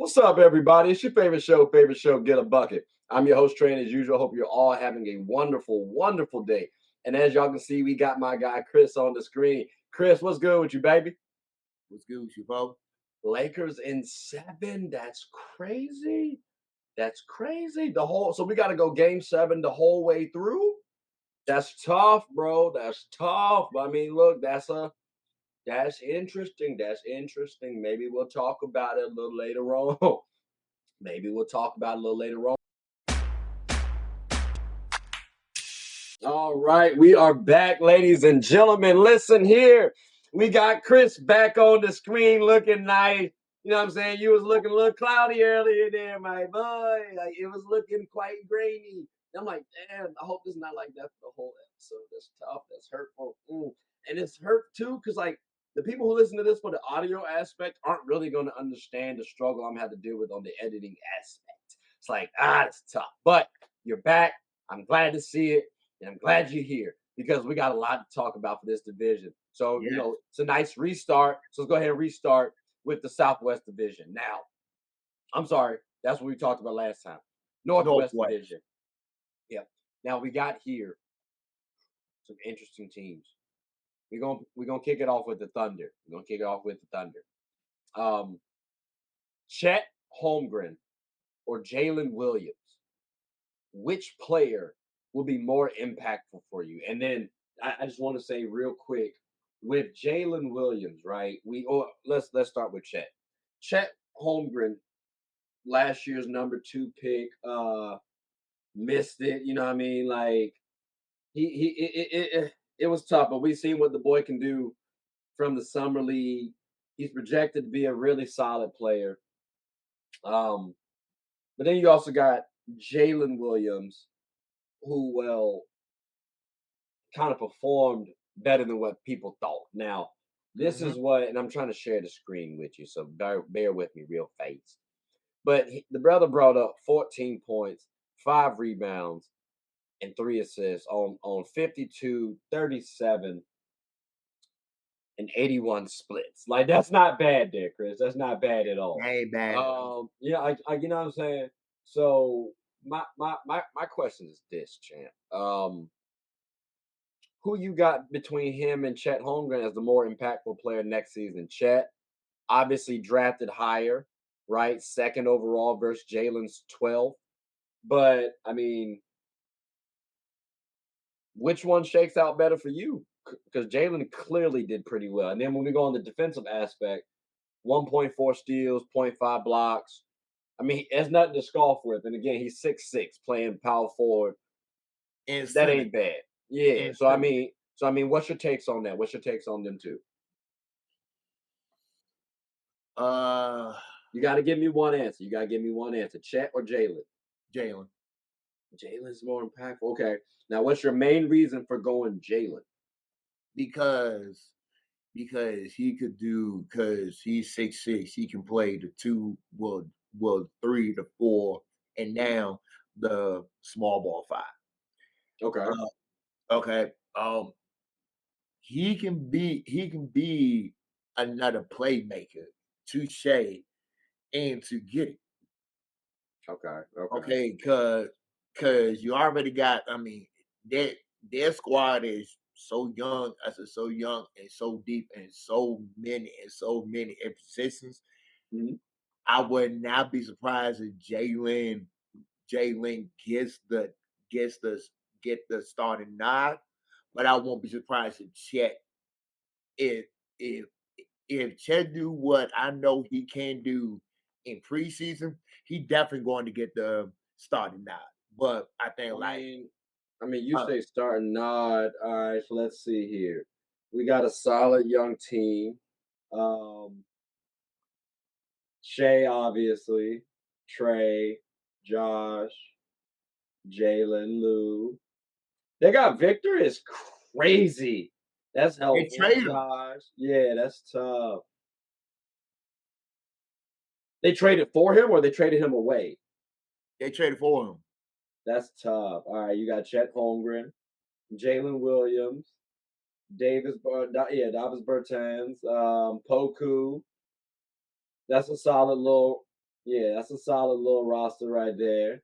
What's up, everybody? It's your favorite show, Get a Bucket. I'm your host, Train, as usual. Hope you're all having a wonderful, wonderful day. And as y'all can see, we got my guy Chris on the screen. Chris, what's good with you, baby? What's good with you, Bo? Lakers in 7. That's crazy. That's crazy. So we got to go game 7 the whole way through. That's tough, bro. That's tough. But I mean, look, that's interesting. That's interesting. Maybe we'll talk about it a little later on. Maybe we'll talk about it a little later on. All right, we are back, ladies and gentlemen. Listen here. We got Chris back on the screen looking nice. You know what I'm saying? You was looking a little cloudy earlier there, my boy. Like it was looking quite grainy. I'm like, damn, I hope it's not like that for the whole episode. That's tough. That's hurtful. And it's hurt too, because like the people who listen to this for the audio aspect aren't really going to understand the struggle I'm having to deal with on the editing aspect. It's like, it's tough. But you're back. I'm glad to see it. And I'm glad you're here because we got a lot to talk about for this division. So, it's a nice restart. So let's go ahead and restart with the Southwest Division. Now, I'm sorry. That's what we talked about last time. Northwest Division. Yep. Now we got here some interesting teams. We're gonna kick it off with the Thunder. Chet Holmgren or Jalen Williams. Which player will be more impactful for you? And then I just want to say real quick with Jalen Williams, right? Let's start with Chet. Chet Holmgren, last year's number 2 pick, missed it. You know what I mean? Like it was tough, but we've seen what the boy can do from the summer league. He's projected to be a really solid player. But then you also got Jalen Williams, who kind of performed better than what people thought. Now, this is what, and I'm trying to share the screen with you, so bear with me real fast. But the brother brought up 14 points, 5 rebounds, and 3 assists on 52, 37, and 81 splits. Like, that's not bad there, Chris. That's not bad at all. Ain't bad. Yeah, you know what I'm saying? So my question is this, champ. Who you got between him and Chet Holmgren as the more impactful player next season? Chet, obviously drafted higher, right? 2nd overall versus Jalen's 12th. But, I mean, which one shakes out better for you? Because Jalen clearly did pretty well. And then when we go on the defensive aspect, 1.4 steals, 0.5 blocks. I mean, there's nothing to scoff with. And again, he's 6'6", playing power forward. That ain't bad. Yeah. So I mean, what's your takes on that? What's your takes on them two? You got to give me one answer. Chet or Jalen? Jalen. Jalen's more impactful. Okay. Now, what's your main reason for going Jalen? Because he could do, because he's 6'6", he can play the 2, 3 to 4, and now the small ball 5. Okay. Okay. He can be another playmaker to shade and to get it. Okay. Because you already got. I mean, their squad is so young, so young and so deep and so many positions. Mm-hmm. I would not be surprised if Jalen gets the starting nod, but I won't be surprised if Chet if Chet do what I know he can do in preseason, he definitely going to get the starting nod. But I think you say starting nod. All right, so let's see here. We got a solid young team. Shea, obviously, Trey, Josh, Jalen, Lou. They got Victor is crazy. That's helpful. Josh. Yeah, that's tough. They traded for him or they traded him away? They traded for him. That's tough. All right, you got Chet Holmgren, Jalen Williams, Davis Bertans, Poku. That's a solid little Yeah, that's a solid little roster right there.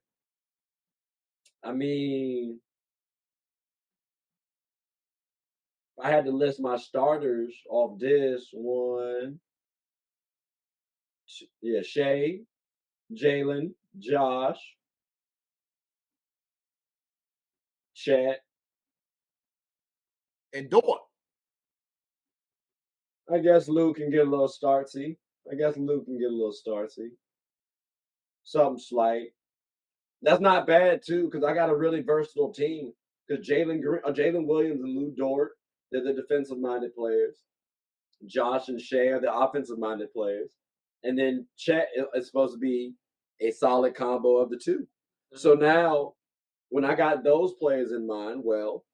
I mean, if I had to list my starters off this one. Yeah, Shay, Jalen, Josh, Chet. And Dort. I guess Luke can get a little startsy. I guess Luke can get a little startsy. Something slight. That's not bad too, because I got a really versatile team. Because Jalen Williams and Lou Dort, they're the defensive minded players. Josh and Shea are the offensive minded players, and then Chet is supposed to be a solid combo of the two. So now, when I got those players in mind, well,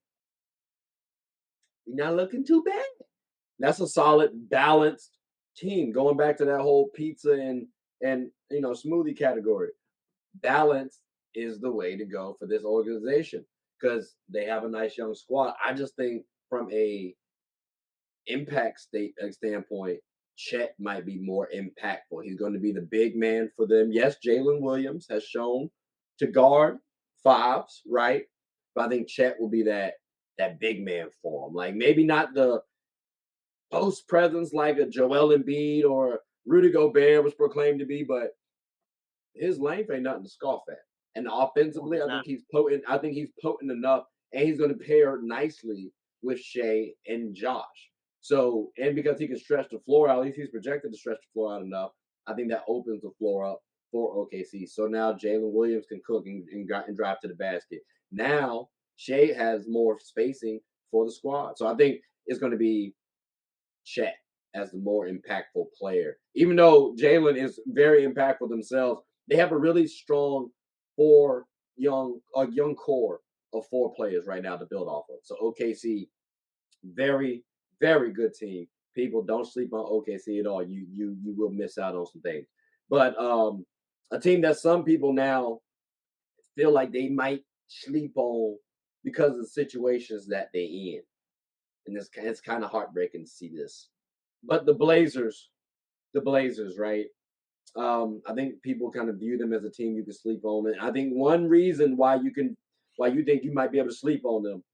you're not looking too bad. That's a solid, balanced team. Going back to that whole pizza and smoothie category, balance is the way to go for this organization because they have a nice young squad. I just think from a standpoint, Chet might be more impactful. He's going to be the big man for them. Yes, Jalen Williams has shown to guard fives, right? But I think Chet will be that big man for him. Like maybe not the post presence like a Joel Embiid or Rudy Gobert was proclaimed to be, but his length ain't nothing to scoff at. And No, offensively, he's I not. think he's potent. I think he's potent enough, and he's going to pair nicely with Shea and Josh. So, and because he can stretch the floor out, at least he's projected to stretch the floor out enough. I think that opens the floor up for OKC. So now Jalen Williams can cook and drive to the basket. Now Shea has more spacing for the squad. So I think it's going to be Chet as the more impactful player. Even though Jalen is very impactful themselves, they have a really strong young core of four players right now to build off of. So OKC, very, very good team. People don't sleep on OKC at all. You will miss out on some things. But a team that some people now feel like they might sleep on because of the situations that they in. And it's kind of heartbreaking to see this. But the Blazers, right? I think people kind of view them as a team you can sleep on. And I think one reason why you think you might be able to sleep on them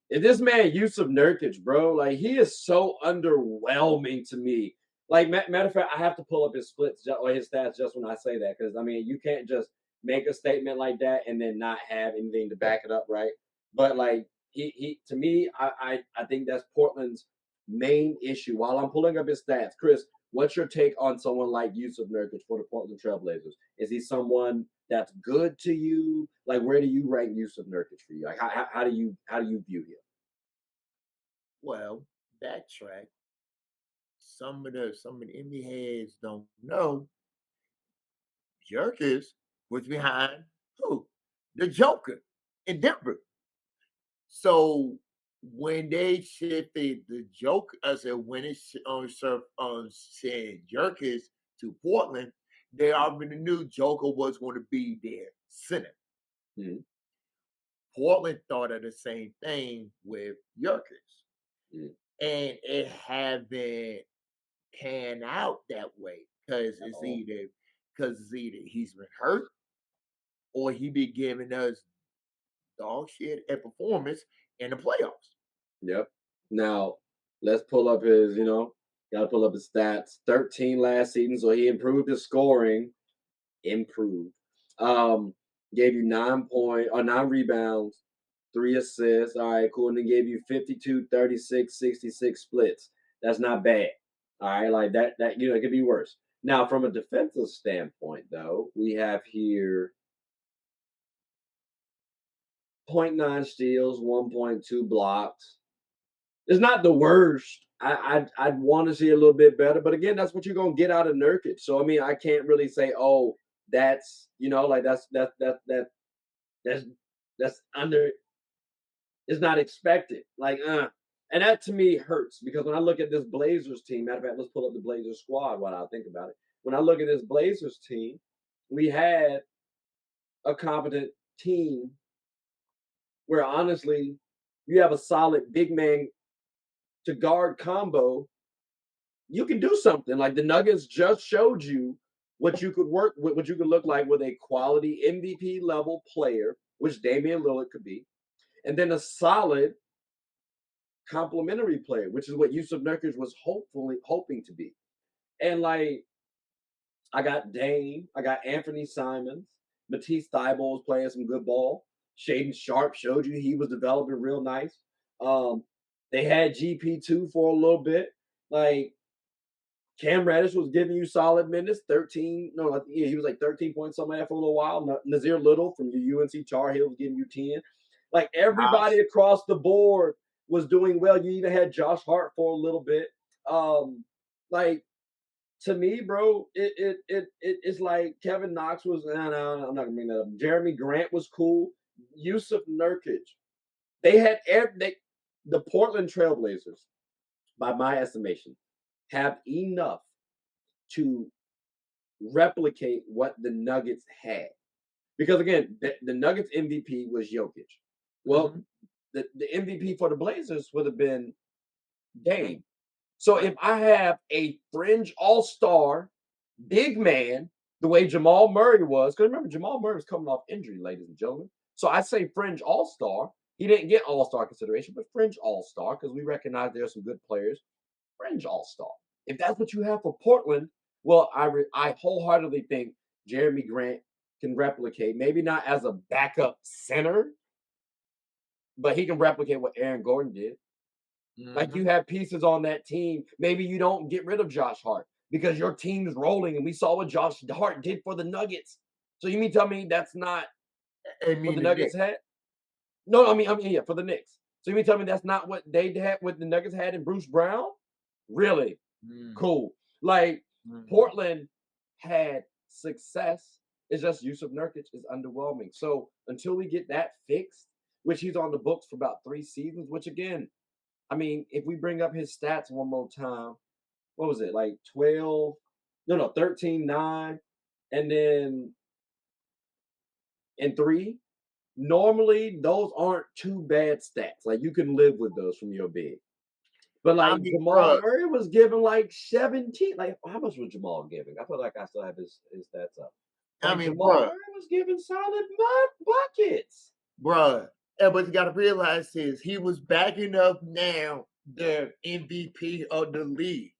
is this man Yusuf Nurkic, bro. Like he is so underwhelming to me. Like matter of fact, I have to pull up his splits or his stats just when I say that because I mean you can't just make a statement like that and then not have anything to back it up, right? But like he to me, I think that's Portland's main issue. While I'm pulling up his stats, Chris, what's your take on someone like Yusuf Nurkic for the Portland Trailblazers? Is he someone that's good to you? Like, where do you rank Yusuf Nurkic for you? Like, how do you view him? Well, backtrack. Some of the NBA heads don't know Jerkins was behind who? The Joker in Denver. So when they shifted the Joker, I said when it said Jerkins to Portland, they already knew Joker was going to be their center. Mm, Portland thought of the same thing with Jerkins, mm. and it haven't pan out that way Oh, because it's either he's been hurt or he be giving us dog shit at performance in the playoffs. yep. Now let's pull up his. Got to pull up his stats. 13 last season, so he improved his scoring. Improved. Um, gave you 9 rebounds, 3 assists. All right, cool. And then gave you 52, 36, 66 splits. That's not bad. All right, like that it could be worse. Now, from a defensive standpoint, though, we have here point 0.9 steals, 1.2 blocks. It's not the worst. I'd want to see a little bit better, but again, that's what you're gonna get out of Nurkic. So I mean, I can't really say, oh, that's like that's that's under it's not expected. Like, and that to me hurts because when I look at this Blazers team, matter of fact, let's pull up the Blazers squad while I think about it. When I look at this Blazers team, we had a competent team where honestly, you have a solid big man to guard combo, you can do something. Like the Nuggets just showed you what you could work with, what you could look like with a quality MVP level player, which Damian Lillard could be, and then a solid complementary player, which is what Yusuf Nurkic was hopefully hoping to be. And like I got Dame, I got Anthony Simons, Matisse Thybulle was playing some good ball. Shaden Sharp showed you he was developing real nice. Um, they had GP2 for a little bit. Like Cam Reddish was giving you solid minutes, 13. No, yeah, he was like 13 points something like that for a little while. Nazir Little from your UNC Char Hill was giving you 10. Like everybody across the board was doing well. You even had Josh Hart for a little bit. Like to me, bro, it's like Kevin Knox was. No, I'm not gonna bring that up. Jeremy Grant was cool. Yusuf Nurkic. They had the Portland Trailblazers, by my estimation, have enough to replicate what the Nuggets had. Because again, the Nuggets MVP was Jokic. Well, the MVP for the Blazers would have been Dame. So if I have a fringe all-star big man, the way Jamal Murray was, because remember, Jamal Murray was coming off injury, ladies and gentlemen. So I say fringe all-star. He didn't get all-star consideration, but fringe all-star, because we recognize there are some good players. Fringe all-star. If that's what you have for Portland, well, I wholeheartedly think Jeremy Grant can replicate, maybe not as a backup center, but he can replicate what Aaron Gordon did. Like you have pieces on that team. Maybe you don't get rid of Josh Hart because your team's rolling, and we saw what Josh Hart did for the Nuggets. So you mean tell me that's not what the Nuggets had? No, I mean yeah, for the Knicks. So you mean tell me that's not what they had, what the Nuggets had in Bruce Brown? Really? Cool. Like Portland had success. It's just Yusuf Nurkic is underwhelming. So until we get that fixed, which he's on the books for about 3 seasons, which again, I mean, if we bring up his stats one more time, what was it? Like 12, no, 13, 9, and then in 3. Normally, those aren't too bad stats. Like you can live with those from your big. But like Jamal Murray was giving like 17. Like how much was Jamal giving? I feel like I still have his stats up. Like Jamal Murray was giving solid buckets. Bruh. But you gotta realize is he was backing up now the MVP of the league.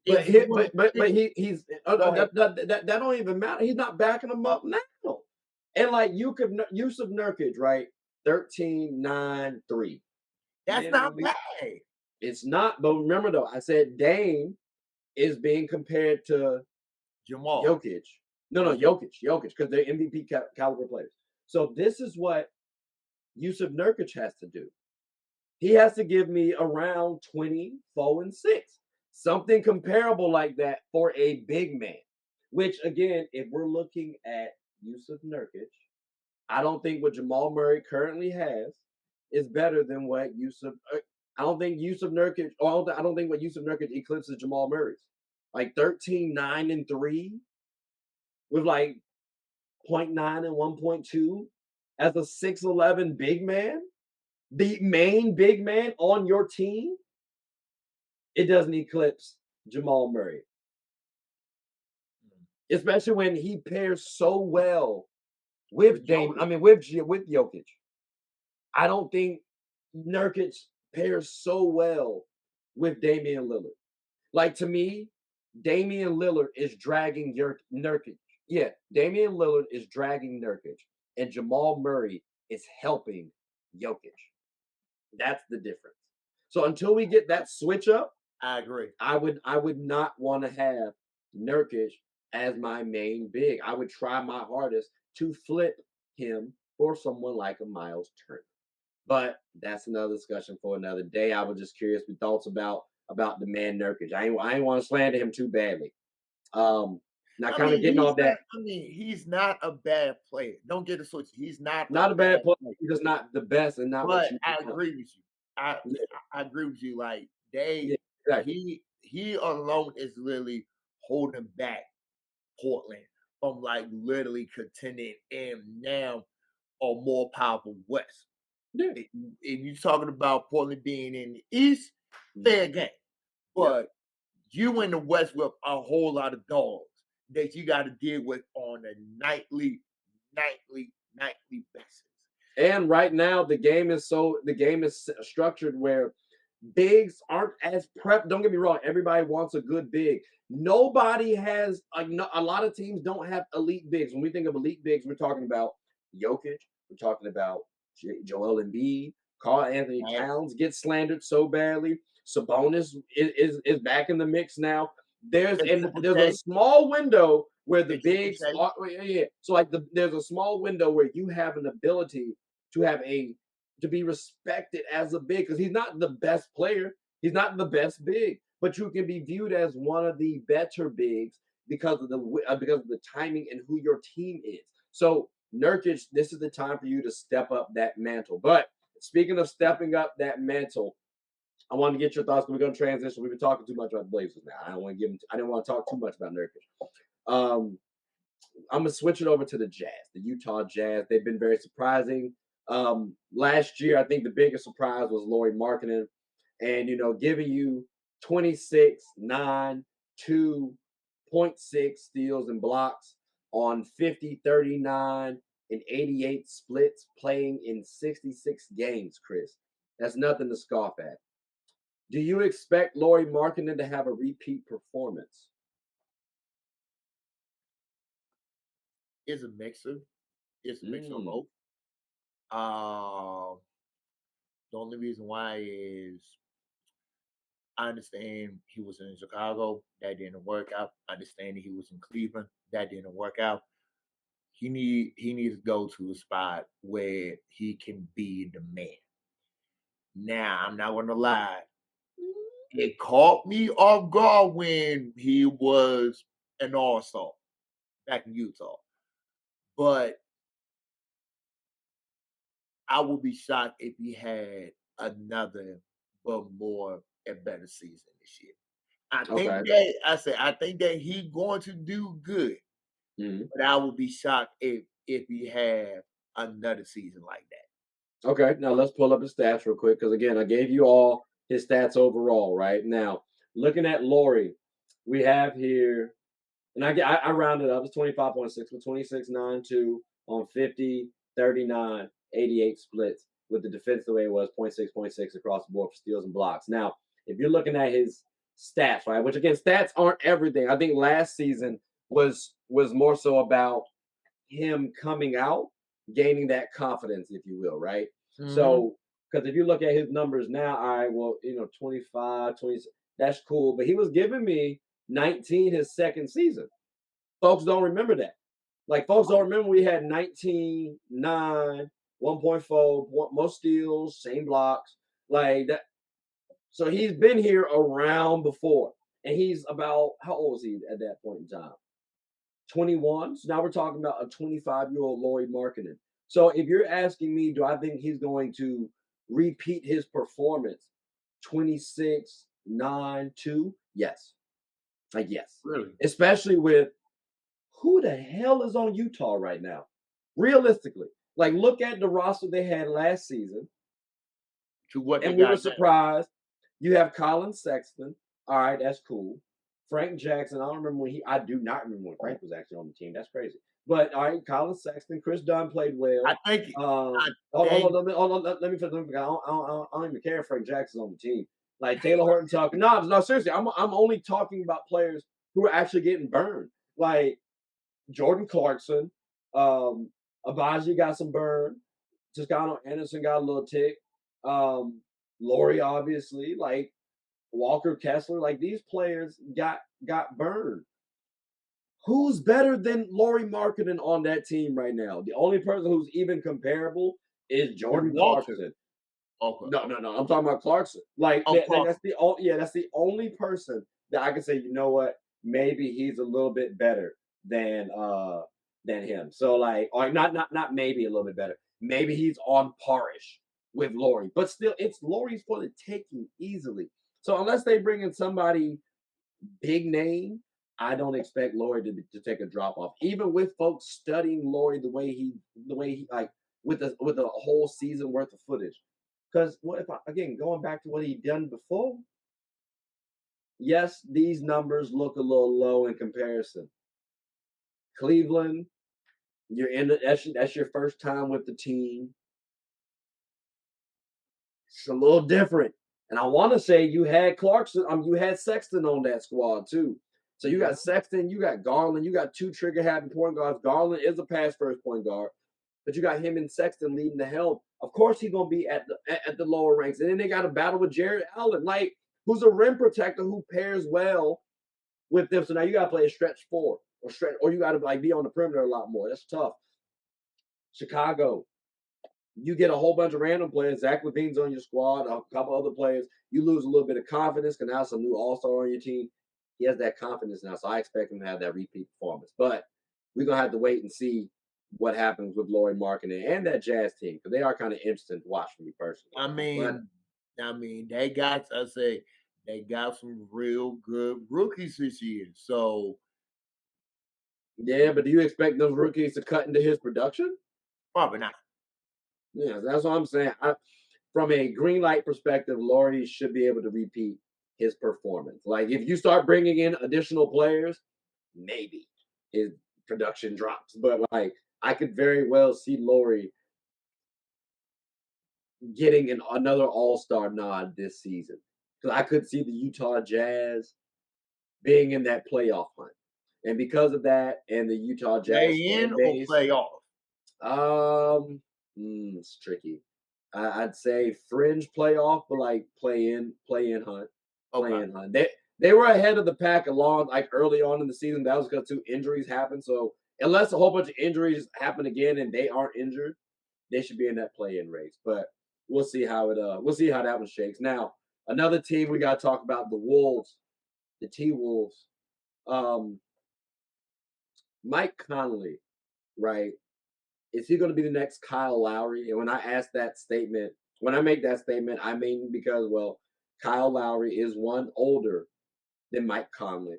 But he's that don't even matter. He's not backing him up now. And like you could Yusuf Nurkic, right? 13, 9, 3. That's not bad. It's not, but remember though, I said Dame is being compared to Jamal. Jokic. No, Jokic, because they're MVP caliber players. So this is what Yusuf Nurkic has to do. He has to give me around 24 and 6. Something comparable like that for a big man. Which again, if we're looking at Yusuf Nurkic, I don't think what Jamal Murray currently has is better than what Yusuf. I don't think Yusuf Nurkic. I don't think what Yusuf Nurkic eclipses Jamal Murray's. Like 13, 9, and 3 with like 0.9 and 1.2 as a 6'11 big man, the main big man on your team, it doesn't eclipse Jamal Murray. Especially when he pairs so well with Dame. I mean, with Jokic. I don't think Nurkic pairs so well with Damian Lillard. Like to me, Damian Lillard is dragging Nurkic. Yeah, Damian Lillard is dragging Nurkic, and Jamal Murray is helping Jokic. That's the difference. So until we get that switch up, I agree. I would not want to have Nurkic as my main big. I would try my hardest to flip him for someone like a Miles Turner. But that's another discussion for another day. I was just curious with thoughts about the man Nurkic. I ain't want to slander him too badly. Now kind of getting off that. I mean, he's not a bad player. Don't get it switched. He's not a bad player. He's just not the best, and not. But I agree with you. I agree with you. Like he alone is literally holding back Portland from like literally contending and now a more powerful West. Yeah. If you're talking about Portland being in the East, fair game. But you in the West with a whole lot of dogs. that you got to deal with on a nightly basis. And right now, the game is structured where bigs aren't as prep. Don't get me wrong. Everybody wants a good big. Nobody has like no, a lot of teams don't have elite bigs. When we think of elite bigs, we're talking about Jokic. We're talking about Joel Embiid. Carl Anthony Right? Towns gets slandered so badly. Sabonis is back in the mix now. And Triple There's a J, small window where the and Triple bigs J, are yeah. So like there's a small window where you have an ability to have a to be respected as a big because he's not the best player. He's not the best big, but you can be viewed as one of the better bigs because of the timing and who your team is. So Nurkic, this is the time for you to step up that mantle. But speaking of stepping up that mantle, I want to get your thoughts. We're going to transition. We've been talking too much about the Blazers now. I don't want to give. I didn't want to talk too much about Nurkic. Um, I'm gonna switch it over to the Jazz, the Utah Jazz. They've been very surprising. Last year, I think the biggest surprise was Lauri Markkanen, and giving you 26, 9, 2.6 steals and blocks on 50, 39, and 88 splits, playing in 66 games. Chris, that's nothing to scoff at. Do you expect Lauri Markkanen to have a repeat performance? is a mixer. It's a mixer of Mm, both. Uh, the only reason why is I understand he was in Chicago, that didn't work out. I understand he was in Cleveland, that didn't work out. He needs to go to a spot where he can be the man. Now, I'm not gonna lie, it caught me off guard when he was an all-star back in Utah. But I would be shocked if he had another but more and better season this year. okay. I think that he going to do good, Mhm. but I would be shocked if he had another season like that. Okay, now let's pull up his stats real quick because again, I gave you all his stats overall. Right now, looking at Laurie, we have here, and I rounded up. It's 25.6 with 26, 9, 2 on 50, 39, 88 splits with the defense the way it was, 0.6 across the board for steals and blocks. Now, if you're looking at his stats, right, which again, stats aren't everything. I think last season was more so about him coming out, gaining that confidence, if you will, right? Mhm. So, because if you look at his numbers now, all right, well, 25, 20, that's cool. But he was giving me 19 his second season. Folks don't remember that. Like, folks don't remember we had 19, 9, 1.4, most steals, same blocks, like that. So he's been here around before. And he's about, how old was he at that point in time? 21. So now we're talking about a 25-year-old Lauri Markkanen. So if you're asking me, do I think he's going to repeat his performance 26, 9, 2? Yes. Like, yes. Really? Especially with who the hell is on Utah right now? Realistically. Like, look at the roster they had last season To what they and we were got now. surprised. You have Colin Sexton. All right, that's cool. Frank Jackson. I do not remember when Frank was actually on the team. That's crazy. But all right, Colin Sexton. Chris Dunn played well. I think I Hold on, think let me. I don't even care if Frank Jackson's on the team. Like Taylor Horton talking. No, no, seriously. I'm only talking about players who are actually getting burned. Like Jordan Clarkson, um, Abaji got some burn. Toscano Anderson got a little tick. Um, Laurie, obviously, like Walker Kessler, like these players got burned. Who's better than Laurie Marketing on that team right now? The only person who's even comparable is is Jordan Walker. Clarkson. Okay. No, no, no. I'm talking about Clarkson. Like Oh, Clarkson. that's the only person that I can say, you know what, maybe he's a little bit better than him. So like, or not maybe a little bit better. Maybe he's on parish with Laurie, but still it's Laurie's for the taking easily. So unless they bring in somebody big name, I don't expect Laurie to take a drop off. Even with folks studying Laurie the way he like with a whole season worth of footage. Because what if again going back to what he done before? Yes, these numbers look a little low in comparison. Cleveland, you're in that's your first time with the team. It's a little different. And I want to say you had Clarkson, you had Sexton on that squad too. So you got Sexton, you got Garland, you got two trigger happy point guards. Garland is a pass first point guard, but you got him and Sexton leading the helm. Of course, he's gonna be at the lower ranks, and then they got a battle with Jared Allen, like who's a rim protector who pairs well with them. So now you got to play a stretch four or you got to like be on the perimeter a lot more. That's tough. Chicago, you get a whole bunch of random players. Zach LaVine's on your squad, a couple other players. You lose a little bit of confidence because now it's a new all-star on your team. He has that confidence now, so I expect him to have that repeat performance. But we're going to have to wait and see what happens with Lauri Markkanen and that Jazz team because they are kind of interesting to watch for me personally. I mean, they got some real good rookies this year. So yeah, but do you expect those rookies to cut into his production? probably not. Yeah, that's what I'm saying. From a green light perspective, Lauri should be able to repeat his performance. Like if you start bringing in additional players, maybe his production drops. But like I could very well see Lauri getting another All-Star nod this season because I could see the Utah Jazz being in that playoff hunt, and because of that, and the Utah Jazz Play in fan or base, play off? it's tricky. I'd say fringe playoff, but like play in hunt, play Okay. in hunt. They were ahead of the pack along like early on in the season. That was because two injuries happened. So unless a whole bunch of injuries happen again and they aren't injured, they should be in that play in race. But we'll see how that one shakes. Now another team we got to talk about, the Wolves, the T Wolves. Um, Mike Conley, right? Is he going to be the next Kyle Lowry? And when I make that statement, I mean because well, Kyle Lowry is one older than Mike Conley.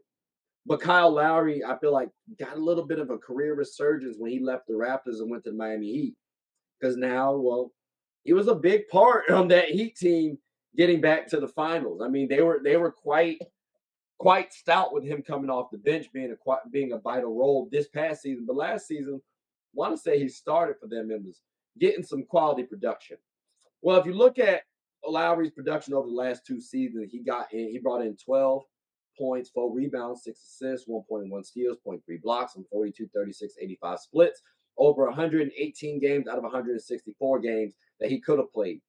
But Kyle Lowry, I feel like, got a little bit of a career resurgence when he left the Raptors and went to the Miami Heat. Because now, well, he was a big part on that Heat team getting back to the finals. I mean, they were quite stout with him coming off the bench, being a vital role this past season. But last season, I want to say he started for them and was getting some quality production. Well, if you look at Lowry's production over the last two seasons, he brought in 12 points, 4 rebounds, 6 assists, 1.1 steals, 0.3 blocks, and 42, 36, 85 splits over 118 games out of 164 games that he could have played.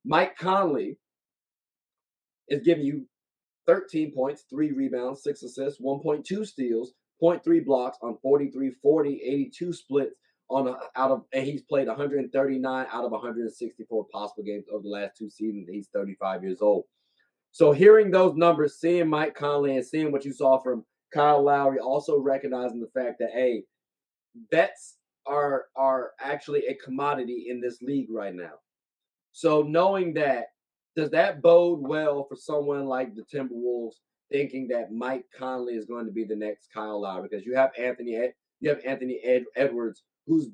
Mike Conley is giving you 13 points, 3 rebounds, 6 assists, 1.2 steals, 0.3 blocks on 43, 40, 82 splits and he's played 139 out of 164 possible games over the last two seasons. He's 35 years old. So hearing those numbers, seeing Mike Conley and seeing what you saw from Kyle Lowry, also recognizing the fact that hey, vets are actually a commodity in this league right now. So knowing that, does that bode well for someone like the Timberwolves thinking that Mike Conley is going to be the next Kyle Lowry? Because you have Anthony Edwards, who's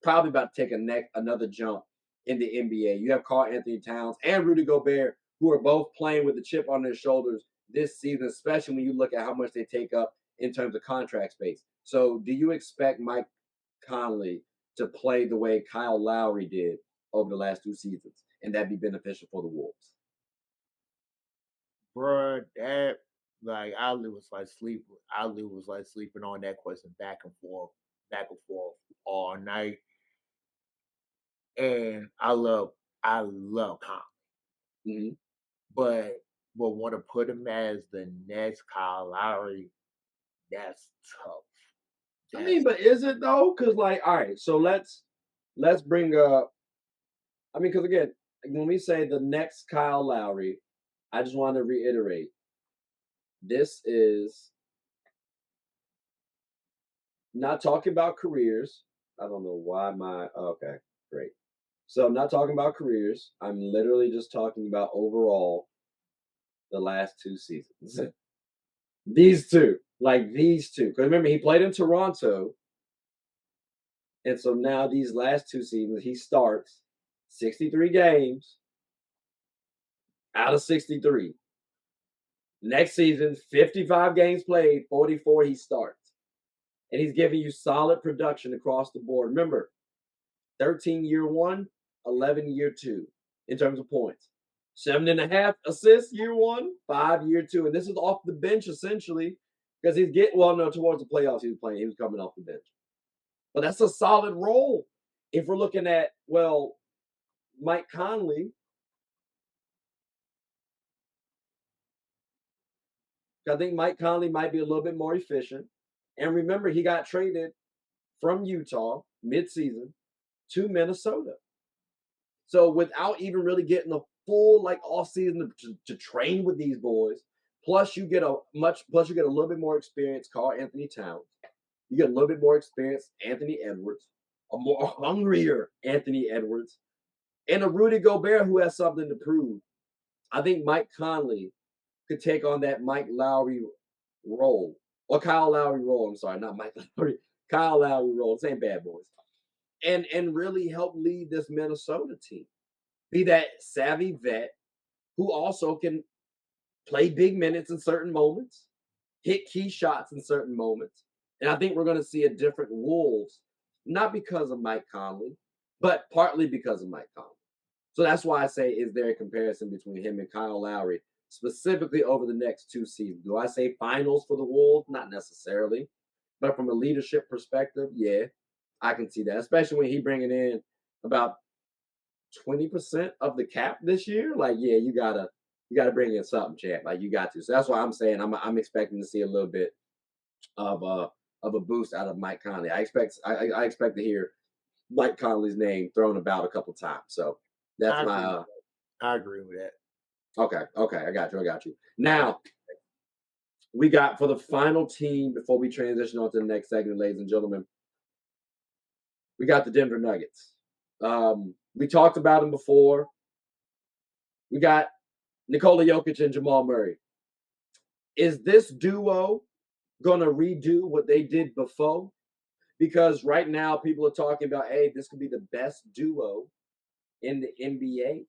probably about to take another jump in the NBA. You have Karl Anthony Towns and Rudy Gobert, who are both playing with the chip on their shoulders this season, especially when you look at how much they take up in terms of contract space. So do you expect Mike Conley to play the way Kyle Lowry did over the last two seasons, and that'd be beneficial for the Wolves? Bruh, that I was like sleeping on that question back and forth all night. And I love Kyle. Mm-hmm. But want to put him as the next Kyle Lowry, that's tough. I mean, but is it though? Because like, all right, so let's bring up. I mean, because again, when we say the next Kyle Lowry, I just want to reiterate, this is not talking about careers. I don't know why okay, great. So I'm not talking about careers. I'm literally just talking about overall the last two seasons. These two. Because remember, he played in Toronto. And so now these last two seasons, he starts 63 games out of 63. Next season, 55 games played, 44 he starts. and he's giving you solid production across the board. Remember, 13 year one, 11 year two in terms of points. 7.5 assists year one, 5 year two. And this is off the bench essentially because he's getting, well, no, towards the playoffs he was playing. He was coming off the bench. But that's a solid role. If we're looking at, well, Mike Conley, I think Mike Conley might be a little bit more efficient. And remember, he got traded from Utah midseason to Minnesota. So without even really getting a full like off season to train with these boys, plus you get a little bit more experience, Karl Anthony Towns. You get a little bit more experience, Anthony Edwards, a more hungrier Anthony Edwards, and a Rudy Gobert who has something to prove. I think Mike Conley could take on that Mike Lowry role. Or Kyle Lowry role. I'm sorry, not Mike Lowry. Kyle Lowry role. Same bad boys. And really help lead this Minnesota team. Be that savvy vet who also can play big minutes in certain moments, hit key shots in certain moments. And I think we're going to see a different Wolves, not because of Mike Conley, but partly because of Mike Conley. So that's why I say, is there a comparison between him and Kyle Lowry, specifically over the next two seasons? Do I say finals for the Wolves? Not necessarily. But from a leadership perspective, yeah, I can see that, especially when he bringing in about 20% of the cap this year. Like, yeah, you gotta bring in something, champ. Like, you got to. So that's why I'm saying I'm expecting to see a little bit of a boost out of Mike Conley. I expect to hear Mike Conley's name thrown about a couple times. So that's I agree with that. Okay, I got you. Now we got for the final team before we transition on to the next segment, ladies and gentlemen. We got the Denver Nuggets. We talked about them before. We got Nikola Jokic and Jamal Murray. Is this duo going to redo what they did before? Because right now people are talking about, hey, this could be the best duo in the NBA.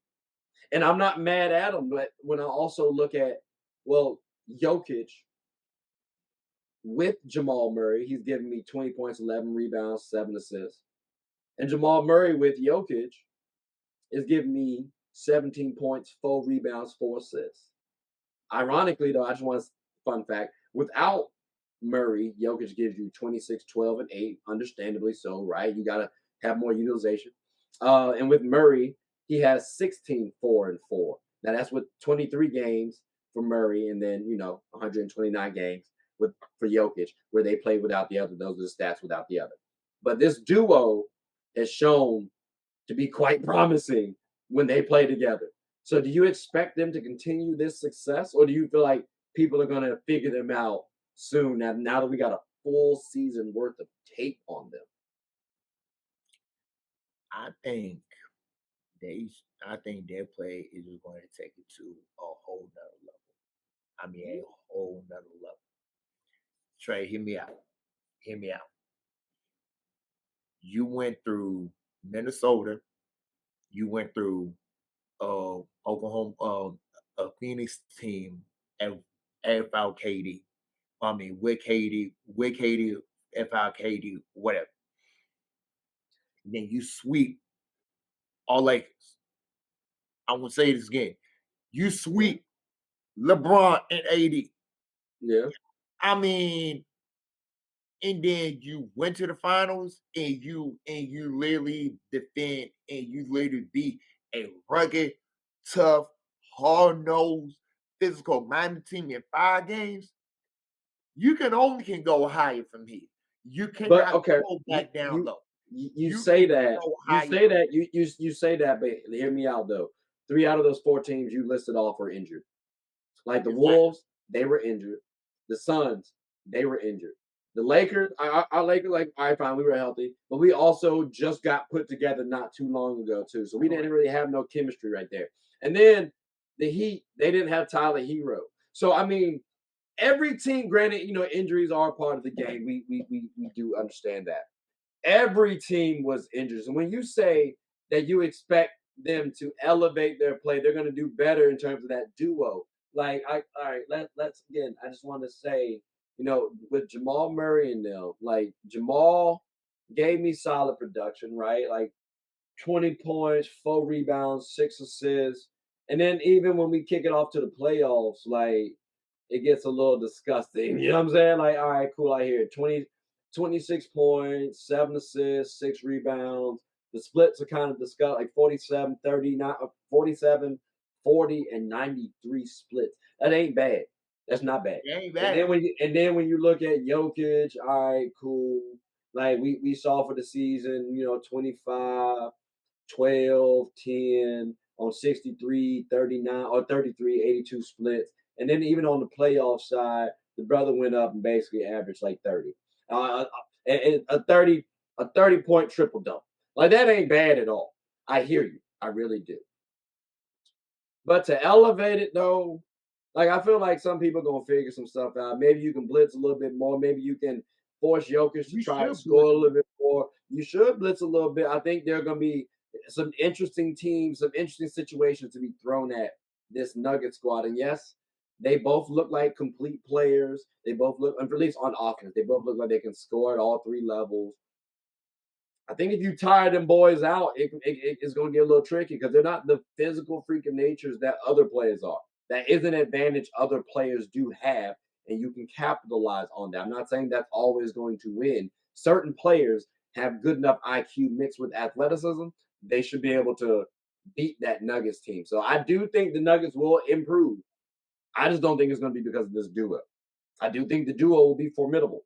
And I'm not mad at them, but when I also look at, well, Jokic with Jamal Murray, he's giving me 20 points, 11 rebounds, 7 assists. And Jamal Murray with Jokic is giving me 17 points, 4 rebounds, 4 assists. Ironically, though, I just want a fun fact. Without Murray, Jokic gives you 26, 12, and 8. Understandably so, right? You got to have more utilization. And with Murray, he has 16, 4, and 4. Now, that's with 23 games for Murray and then, 129 games for Jokic, where they play without the other. Those are the stats without the other. But this duo has shown to be quite promising when they play together. So do you expect them to continue this success, or do you feel like people are going to figure them out soon now that we got a full season worth of tape on them? I think their play is just going to take it to a whole nother level. I mean, a whole nother level. Trey, hear me out. You went through Minnesota. You went through Oklahoma, a Phoenix team and without KD. I mean, with KD, without KD, whatever. Then you sweep all Lakers. I'm gonna say this again. You sweep LeBron and AD. Yeah. I mean, and then you went to the finals and you literally defend and you literally beat a rugged, tough, hard-nosed, physical minded team in 5 games. You can go higher from here. You cannot go back down low. You say that. You say that, but hear me out though. 3 out of those 4 teams you listed off were injured. Like the Wolves, they were injured. The Suns, they were injured. The Lakers, our Lakers, like, all right, fine, we were healthy, but we also just got put together not too long ago too, so we didn't really have no chemistry right there. And then the Heat, they didn't have Tyler Hero. So I mean, every team, granted, injuries are part of the game. We do understand that. Every team was injured. So when you say that you expect them to elevate their play, they're going to do better in terms of that duo. Like, all right, let's again. I just want to say with Jamal Murray and them, like Jamal gave me solid production, right? Like 20 points, 4 rebounds, 6 assists. And then even when we kick it off to the playoffs, like it gets a little disgusting. You know what I'm saying? Like, all right, cool, I hear it. 26 points, 7 assists, 6 rebounds. The splits are kind of disgusting, like 47, 39, 47, 40, and 93 splits. That ain't bad. That's not bad. It ain't And then bad. when you look at Jokic, all right, cool. Like we saw for the season, 25, 12, 10 on 63, 39, or 33, 82 splits. And then even on the playoff side, the brother went up and basically averaged like 30. And a 30 point triple double. Like that ain't bad at all. I hear you. I really do. But to elevate it though, like I feel like some people gonna figure some stuff out. Maybe you can blitz a little bit more. Maybe you can force Jokic to We try to should score blitz. a little bit more. You should blitz a little bit. I think there are gonna be some interesting teams, some interesting situations to be thrown at this Nugget squad. And yes, they both look like complete players. They both look, at least on offense, they both look like they can score at all 3 levels. I think if you tire them boys out, it's going to get a little tricky because they're not the physical freaking natures that other players are. That is an advantage other players do have, and you can capitalize on that. I'm not saying that's always going to win. Certain players have good enough IQ mixed with athleticism. They should be able to beat that Nuggets team. So I do think the Nuggets will improve. I just don't think it's going to be because of this duo. I do think the duo will be formidable.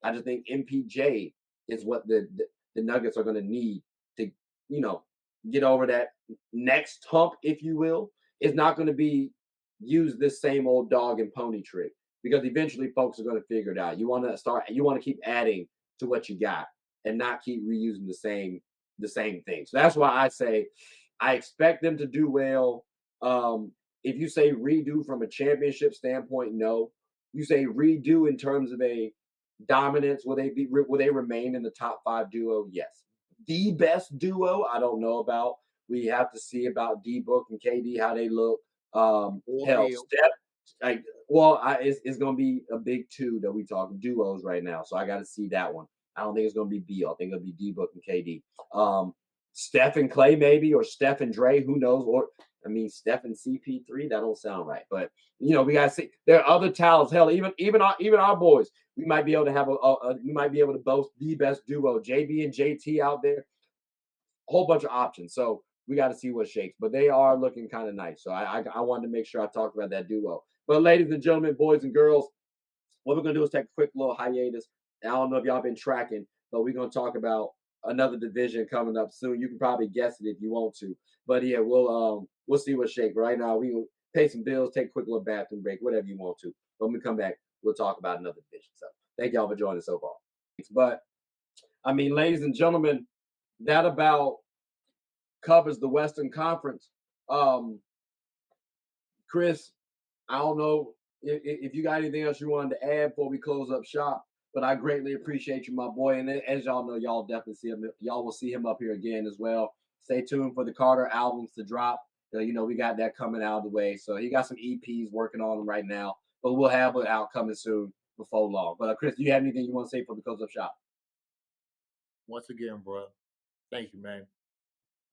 I just think MPJ is what the Nuggets are going to need to, you know, get over that next hump, if you will. It's not going to be use this same old dog and pony trick because eventually folks are going to figure it out. You want to keep adding to what you got and not keep reusing the same thing. So that's why I say I expect them to do well. If you say redo from a championship standpoint, no. You say redo in terms of a dominance, will they remain in the top 5 duo? Yes. The best duo, I don't know about. We have to see about D Book and KD how they look. Or Hell, Bill. Steph. It's going to be a big two that we talk duos right now, so I got to see that one. I don't think it's going to be Beal. I think it'll be D Book and KD. Steph and Clay maybe, or Steph and Dre. Who knows? Or I mean, Steph and CP3. That don't sound right, but we gotta see. There are other talents. Hell, even our boys. We might be able to have we might be able to boast the best duo, JB and JT out there. A whole bunch of options. So we got to see what shakes. But they are looking kind of nice. So I wanted to make sure I talked about that duo. But ladies and gentlemen, boys and girls, what we're gonna do is take a quick little hiatus. I don't know if y'all been tracking, but we're gonna talk about another division coming up soon. You can probably guess it if you want to. But yeah, we'll see what shake. Right now, we will pay some bills, take a quick little bathroom break, whatever you want to. But when we come back, we'll talk about another division. So thank y'all for joining so far. But I mean, ladies and gentlemen, that about covers the Western Conference. Um, Chris, I don't know if you got anything else you wanted to add before we close up shop, but I greatly appreciate you, my boy. And as y'all know, y'all definitely see him. Y'all will see him up here again as well. Stay tuned for the Carter albums to drop. We got that coming out of the way. So he got some EPs working on them right now, but we'll have it out coming soon before long. But Chris, do you have anything you want to say before we close up shop? Once again, bro. Thank you, man.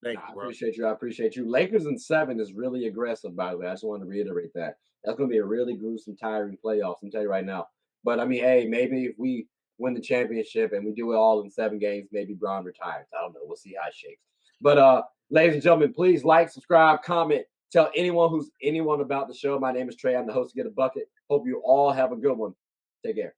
Thank I you, bro. appreciate you. I appreciate you. Lakers in 7 is really aggressive, by the way. I just wanted to reiterate that. That's going to be a really gruesome, tiring playoffs. I'm tell you right now. But I mean, hey, maybe if we win the championship and we do it all in 7 games, maybe Braun retires. I don't know. We'll see how it shakes. But ladies and gentlemen, please like, subscribe, comment, tell anyone about the show. My name is Trey. I'm the host of Get a Bucket. Hope you all have a good one. Take care.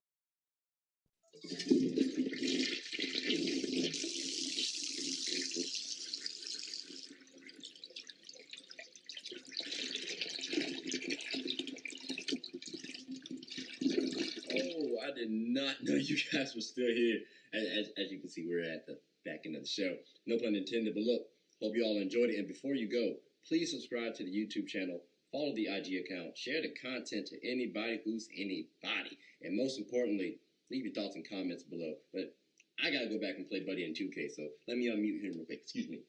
Oh, I did not know you guys were still here. As you can see, we're at the back end of the show. No pun intended, but look, hope you all enjoyed it. And before you go, please subscribe to the YouTube channel, follow the IG account, share the content to anybody who's anybody. And most importantly, leave your thoughts and comments below. But I got to go back and play Buddy in 2K, so let me unmute him real quick. Excuse me.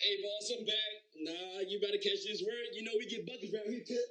Hey, boss, I'm back. Nah, you better catch this word. You know we get buckets around here, too.